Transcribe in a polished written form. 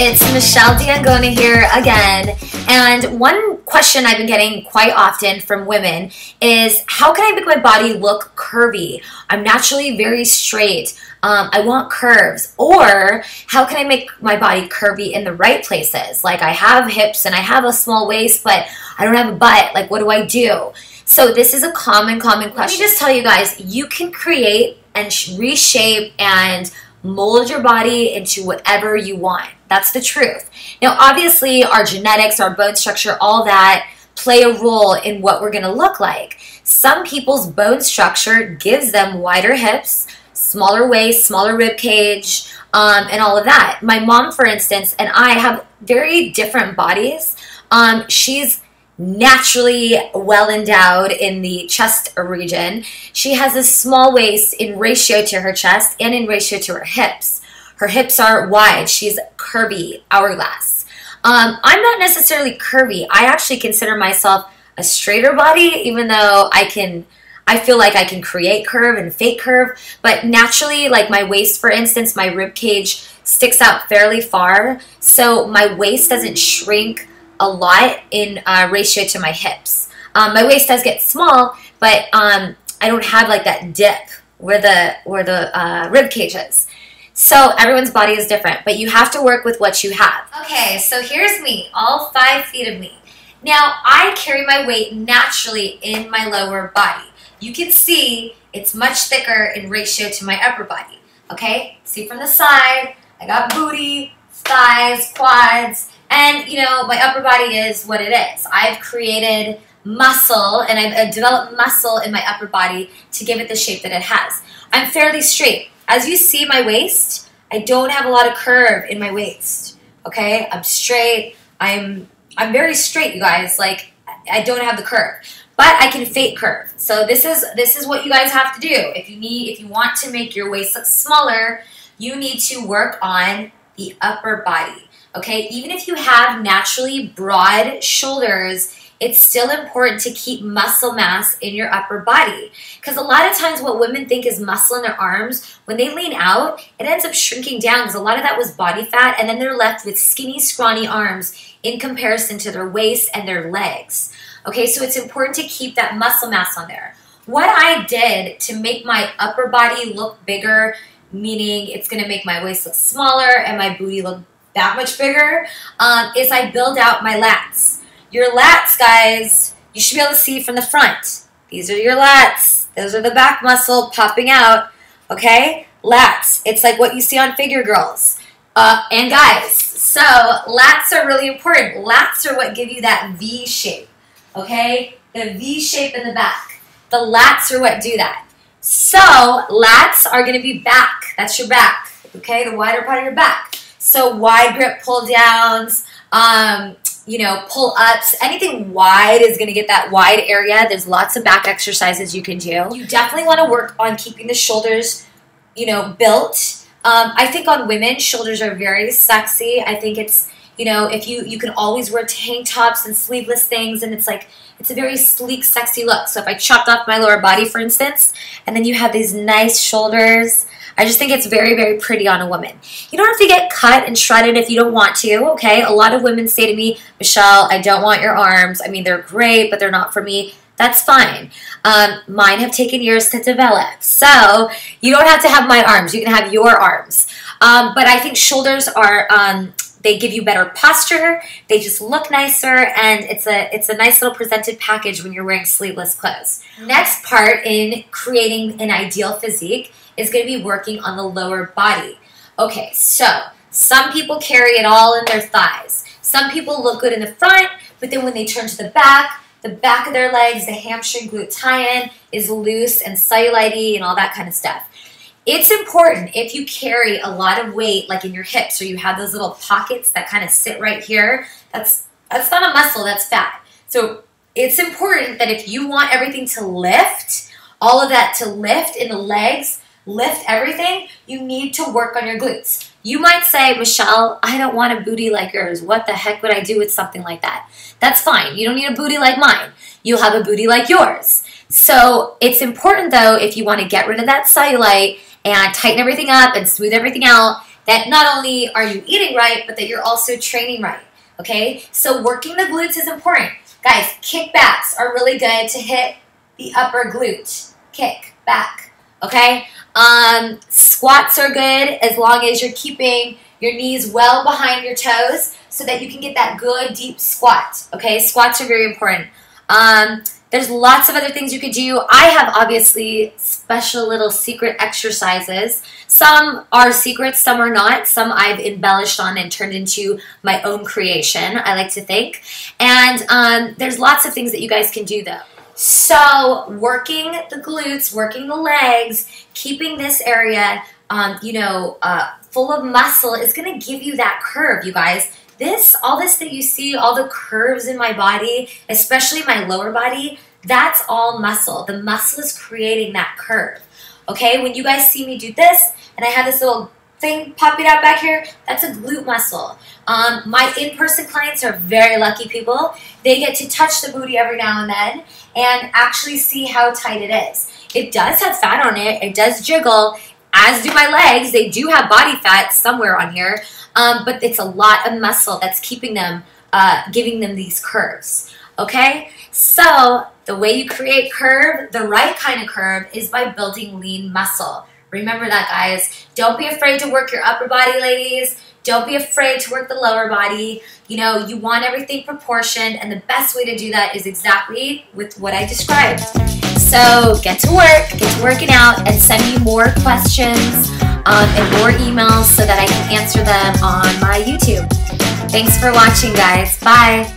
it's Michelle D'Angona here again. And one question I've been getting quite often from women is, how can I make my body look curvy? I'm naturally very straight. I want curves. Or how can I make my body curvy in the right places? Like, I have hips and I have a small waist, but I don't have a butt. Like, what do I do? So this is a common question. Let me just tell you guys, you can create and reshape and mold your body into whatever you want. That's the truth. Now, obviously, our genetics, our bone structure, all that play a role in what we're going to look like. Some people's bone structure gives them wider hips, smaller waist, smaller rib cage, and all of that. My mom, for instance, and I have very different bodies. She's naturally well endowed in the chest region. She has a small waist in ratio to her chest and in ratio to her hips. Her hips are wide. She's curvy, hourglass. I'm not necessarily curvy. I actually consider myself a straighter body, even though I feel like I can create curve and fake curve. But naturally, like my waist, for instance, my rib cage sticks out fairly far. So my waist doesn't shrink a lot in ratio to my hips. My waist does get small, but I don't have like that dip where the rib cage is. So everyone's body is different, but you have to work with what you have. Okay, so here's me, all 5 feet of me. Now, I carry my weight naturally in my lower body. You can see it's much thicker in ratio to my upper body. Okay, see from the side, I got booty, thighs, quads, and, you know, my upper body is what it is. I've created muscle, and I've developed muscle in my upper body to give it the shape that it has. I'm fairly straight. As you see my waist, I don't have a lot of curve in my waist. Okay? I'm straight. I'm very straight, you guys. Like, I don't have the curve. But I can fake curve. So this is what you guys have to do. If you want to make your waist look smaller, you need to work on the upper body. Okay, even if you have naturally broad shoulders, it's still important to keep muscle mass in your upper body. Because a lot of times what women think is muscle in their arms, when they lean out, it ends up shrinking down because a lot of that was body fat, and then they're left with skinny, scrawny arms in comparison to their waist and their legs. Okay, so it's important to keep that muscle mass on there. What I did to make my upper body look bigger, meaning it's going to make my waist look smaller and my booty look that much bigger, is I build out my lats. Your lats, guys, you should be able to see from the front. These are your lats. Those are the back muscle popping out, okay? Lats. It's like what you see on Figure Girls. And guys, so lats are really important. Lats are what give you that V shape, okay? The V shape in the back. The lats are what do that. So lats are going to be back. That's your back, okay? The wider part of your back. So wide grip pull downs, you know, pull ups, anything wide is going to get that wide area. There's lots of back exercises you can do. You definitely want to work on keeping the shoulders, you know, built. I think on women, shoulders are very sexy. I think it's, you know, if you can always wear tank tops and sleeveless things, and it's like, it's a very sleek, sexy look. So if I chopped off my lower body, for instance, and then you have these nice shoulders, I just think it's very, very pretty on a woman. You don't have to get cut and shredded if you don't want to, okay? A lot of women say to me, Michelle, I don't want your arms. I mean, they're great, but they're not for me. That's fine. Mine have taken years to develop. So you don't have to have my arms. You can have your arms. But I think shoulders are, they give you better posture. They just look nicer, and it's a nice little presented package when you're wearing sleeveless clothes. Next part in creating an ideal physique is going to be working on the lower body. Okay, so some people carry it all in their thighs. Some people look good in the front, but then when they turn to the back of their legs, the hamstring glute tie-in is loose and cellulite and all that kind of stuff. It's important if you carry a lot of weight, like in your hips, or you have those little pockets that kind of sit right here. That's not a muscle, that's fat. So it's important that if you want everything to lift, all of that to lift in the legs, lift everything, you need to work on your glutes. You might say, Michelle, I don't want a booty like yours. What the heck would I do with something like that? That's fine. You don't need a booty like mine. You'll have a booty like yours. So it's important, though, if you want to get rid of that cellulite and tighten everything up and smooth everything out, that not only are you eating right, but that you're also training right, okay? So working the glutes is important. Guys, kickbacks are really good to hit the upper glute. Kick, back, okay? Squats are good as long as you're keeping your knees well behind your toes so that you can get that good deep squat, okay? Squats are very important. There's lots of other things you could do. I have obviously special little secret exercises. Some are secrets, some are not. Some I've embellished on and turned into my own creation, I like to think. And there's lots of things that you guys can do though. So working the glutes, working the legs, keeping this area, full of muscle is gonna give you that curve, you guys. All this that you see, all the curves in my body, especially my lower body, that's all muscle. The muscle is creating that curve, okay? When you guys see me do this, and I have this little thing popping out back here, that's a glute muscle. My in-person clients are very lucky people. They get to touch the booty every now and then and actually see how tight it is. It does have fat on it. It does jiggle, as do my legs. They do have body fat somewhere on here. But it's a lot of muscle that's keeping them, giving them these curves, okay? So the way you create curve, the right kind of curve, is by building lean muscle. Remember that, guys. Don't be afraid to work your upper body, ladies. Don't be afraid to work the lower body. You know, you want everything proportioned, and the best way to do that is exactly with what I described. So get to working out, and send me more questions and more emails so that I can answer them on my YouTube. Thanks for watching, guys. Bye.